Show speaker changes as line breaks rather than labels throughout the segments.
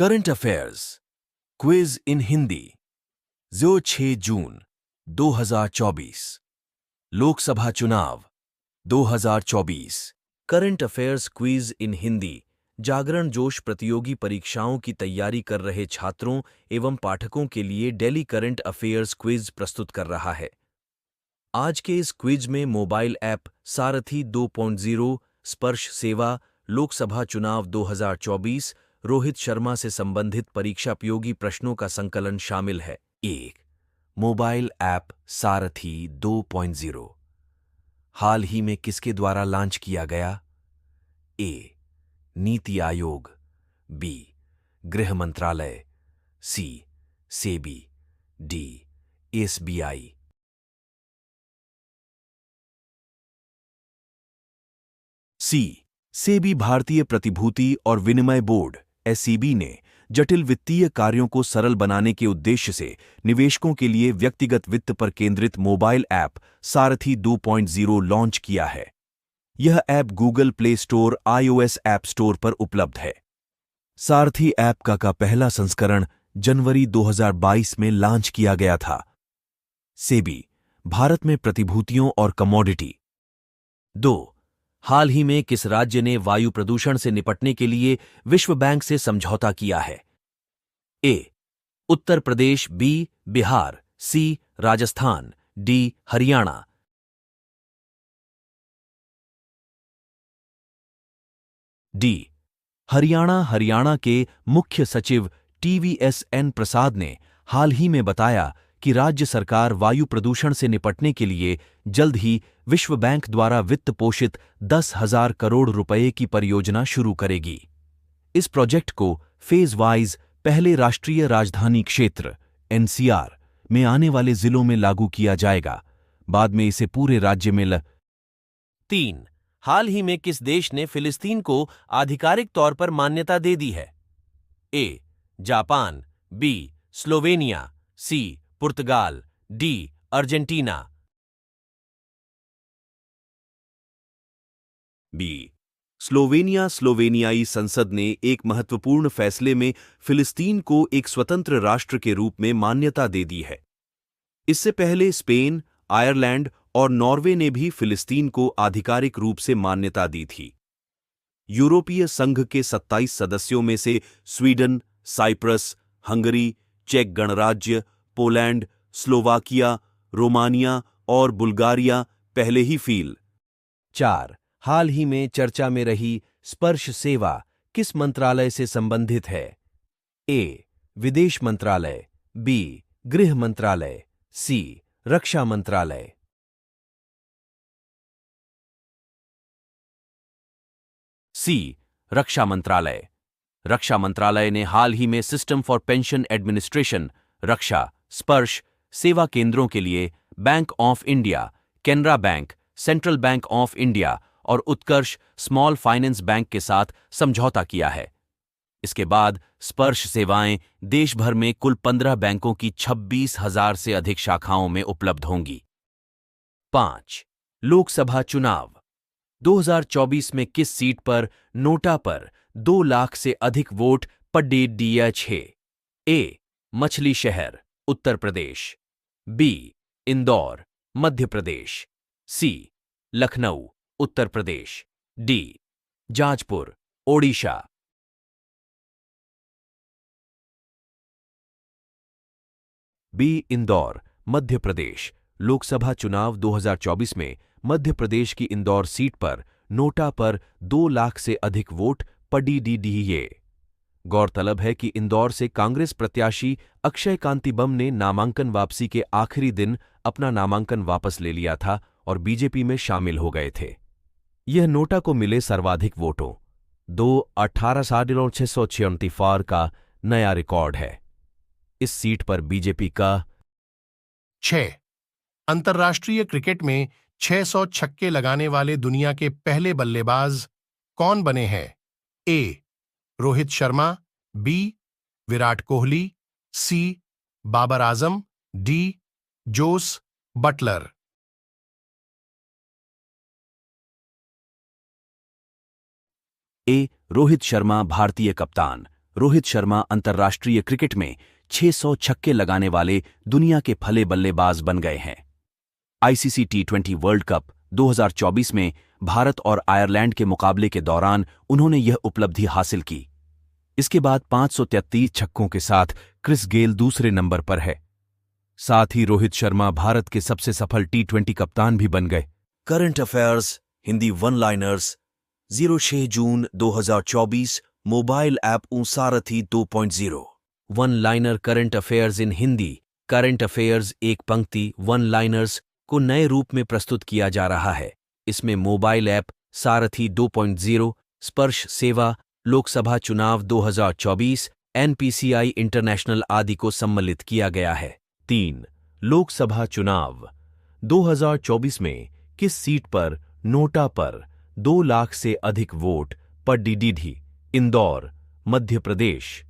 Current affairs quiz in Hindi जो 6 जून 2024 लोकसभा चुनाव 2024 current affairs quiz in Hindi Jagran Josh प्रतियोगी परीक्षाओं की तैयारी कर रहे छात्रों एवं पाठकों के लिए डेली करंट अफेयर्स क्विज प्रस्तुत कर रहा है। आज के इस क्विज में मोबाइल ऐप सारथी 2.0 स्पर्श सेवा लोकसभा चुनाव 2024 रोहित शर्मा से संबंधित परीक्षापयोगी प्रश्नों का संकलन शामिल है। 1. मोबाइल ऐप सारथी 2.0 हाल ही में किसके द्वारा लॉन्च किया गया? ए. नीति आयोग, बी. गृह मंत्रालय, सी. सेबी, डी. एसबीआई। सी. सेबी भारतीय प्रतिभूति और विनिमय बोर्ड एससीबी ने जटिल वित्तीय कार्यों को सरल बनाने के उद्देश्य से निवेशकों के लिए व्यक्तिगत वित्त पर केंद्रित मोबाइल ऐप सारथी 2.0 लॉन्च किया है। यह app Google play store iOS app store पर उपलब्ध है। सारथी ऐप का पहला संस्करण जनवरी 2022 में लॉन्च किया गया था। सेबी भारत में प्रतिभूतियों और कमोडिटी। 2. हाल ही में किस राज्य ने वायु प्रदूषण से निपटने के लिए विश्व बैंक से समझौता किया है? ए. उत्तर प्रदेश, बी. बिहार, सी. राजस्थान, डी. हरियाणा। डी. हरियाणा के मुख्य सचिव TVS प्रसाद ने हाल ही में बताया कि राज्य सरकार वायु प्रदूषण से निपटने के लिए जल्द ही विश्व बैंक द्वारा वित्त पोषित 10,000 करोड़ रुपए की परियोजना शुरू करेगी। इस प्रोजेक्ट को फेज वाइज पहले राष्ट्रीय राजधानी क्षेत्र NCR में आने वाले जिलों में लागू किया जाएगा, बाद में इसे पूरे राज्य में 3. हाल ही में किस देश ने फिलिस्तीन को आधिकारिक तौर पर मान्यता दे दी है? A. Japan, B. Slovenia, C. पुर्तगाल, डी. अर्जेंटीना। बी. स्लोवेनियाई संसद ने एक महत्वपूर्ण फैसले में फिलिस्तीन को एक स्वतंत्र राष्ट्र के रूप में मान्यता दे दी है। इससे पहले स्पेन, आयरलैंड और नॉर्वे ने भी फिलिस्तीन को आधिकारिक रूप से मान्यता दी थी। यूरोपीय संघ के 27 सदस्यों में से स्वीडन, साइप्रस, हंगरी, चेक गणराज्य, पोलैंड, स्लोवाकिया, रोमानिया और बुल्गारिया पहले ही 4. हाल ही में चर्चा में रही स्पर्श सेवा किस मंत्रालय से संबंधित है? ए. विदेश मंत्रालय, बी. गृह मंत्रालय, सी. रक्षा मंत्रालय। सी. रक्षा मंत्रालय। रक्षा मंत्रालय ने हाल ही में सिस्टम फॉर पेंशन एडमिनिस्ट्रेशन रक्षा स्पर्श सेवा केंद्रों के लिए bank of India, Canara bank, central bank of India और उत्कर्ष स्मॉल फाइनेंस बैंक के साथ समझौता किया है। इसके बाद स्पर्श सेवाएं देश भर में कुल 15 बैंकों की 26,000 से अधिक शाखाओं में उपलब्ध होंगी। 5. लोकसभा चुनाव 2024 में किस सीट पर नोटा पर 2 लाख से अधिक वोट पड़े है? ए. मछली शहर, उत्तर प्रदेश, बी. इंदौर, मध्य प्रदेश, सी. लखनऊ, उत्तर प्रदेश, डी. जाजपुर, ओडिशा। बी. इंदौर, मध्य प्रदेश। लोकसभा चुनाव 2024 में मध्य प्रदेश की इंदौर सीट पर नोटा पर 2 लाख से अधिक वोट पड़े। गौरतलब है कि इंदौर से कांग्रेस प्रत्याशी अक्षय कांति बम ने नामांकन वापसी के आखिरी दिन अपना नामांकन वापस ले लिया था और बीजेपी में शामिल हो गए थे। यह नोटा को मिले सर्वाधिक वोटों 2,18,634 का नया रिकॉर्ड है। इस सीट पर बीजेपी का
6. अंतर्राष्ट्रीय क्रिकेट में 600 छक्के लगाने वाले दुनिया के पहले बल्लेबाज कौन बने हैं? A. Rohit Sharma, B. Virat Kohli, C. Babar Azam, D. Jos Buttler.
A. Rohit Sharma भारतीय कप्तान रोहित शर्मा अंतर्राष्ट्रीय क्रिकेट में 600 छक्के लगाने वाले दुनिया के फले बल्लेबाज बन गए हैं। आईसीसी टी20 वर्ल्ड कप 2024 में भारत और आयरलैंड के मुकाबले के दौरान उन्होंने यह उपलब्धि हासिल की। इसके बाद 533 छक्कों के साथ क्रिस गेल दूसरे नंबर पर है। साथ ही रोहित शर्मा भारत के सबसे सफल टी20 कप्तान भी बन गए। Current affairs Hindi one liners 06 June 2024 mobile app Sarathi 2.0 one liner current affairs in Hindi. Current affairs एक पंक्ति वन लाइनर्स को नए रूप में प्रस्तुत किया जा रहा है। इसमें मोबाइल ऐप सारथी 2.0, स्पर्श सेवा, लोकसभा चुनाव 2024, एनपीसीआई इंटरनेशनल आदि को सम्मिलित किया गया है। 3. लोकसभा चुनाव 2024 में किस सीट पर नोटा पर 2 लाख से अधिक वोट पड़ी? इंदौर, मध्य प्रदेश।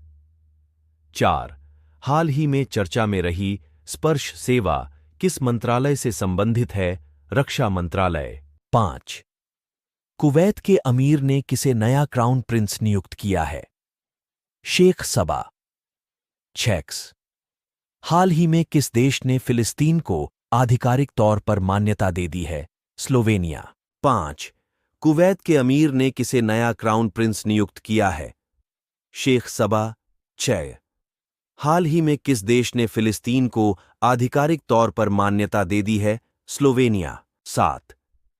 4. हाल ही में चर्चा में रही स्पर्श सेवा किस मंत्रालय से संबंधित है? रक्षा मंत्रालय। 5. कुवैत के अमीर ने किसे नया क्राउन प्रिंस नियुक्त किया है? शेख सबा। 6. हाल ही में किस देश ने फिलिस्तीन को आधिकारिक तौर पर मान्यता दे दी है? स्लोवेनिया। 5. कुवैत के अमीर ने किसे नया क्राउन प्रिंस नियुक्त किया है? शेख सबा। 6. हाल ही में किस देश ने फिलिस्तीन को आधिकारिक तौर पर मान्यता दे दी है? स्लोवेनिया। 7.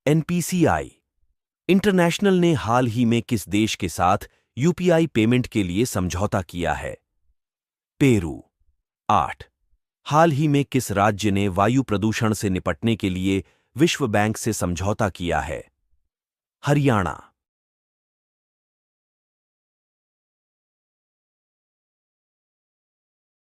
एनपीसीआई इंटरनेशनल ने हाल ही में किस देश के साथ यूपीआई पेमेंट के लिए समझौता किया है? पेरू। 8. हाल ही में किस राज्य ने वायु प्रदूषण से निपटने के लिए विश्व बैंक से समझौता किया है? हरियाणा।